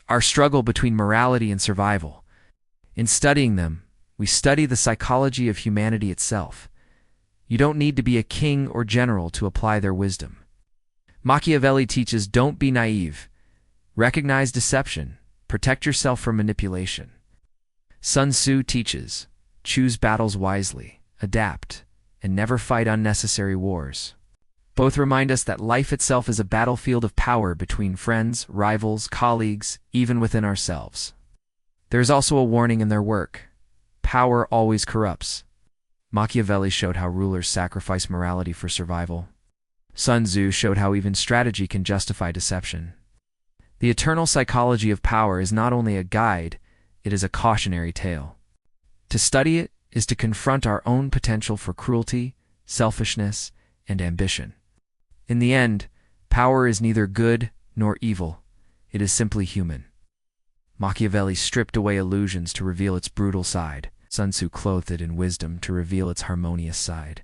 our struggle between morality and survival. In studying them, we study the psychology of humanity itself. You don't need to be a king or general to apply their wisdom. Machiavelli teaches don't be naive, recognize deception, protect yourself from manipulation. Sun Tzu teaches choose battles wisely, adapt, and never fight unnecessary wars. Both remind us that life itself is a battlefield of power between friends, rivals, colleagues, even within ourselves. There is also a warning in their work. Power always corrupts. Machiavelli showed how rulers sacrifice morality for survival. Sun Tzu showed how even strategy can justify deception. The eternal psychology of power is not only a guide, it is a cautionary tale. To study it is to confront our own potential for cruelty, selfishness, and ambition. In the end, power is neither good nor evil. It is simply human. Machiavelli stripped away illusions to reveal its brutal side. Sun Tzu clothed it in wisdom to reveal its harmonious side.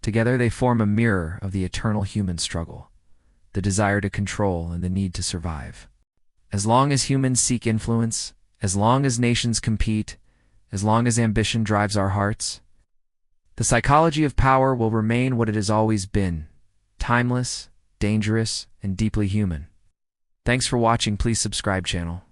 Together they form a mirror of the eternal human struggle, the desire to control and the need to survive. As long as humans seek influence, as long as nations compete, as long as ambition drives our hearts, the psychology of power will remain what it has always been: timeless, dangerous, and deeply human. Thanks for watching. Please subscribe channel.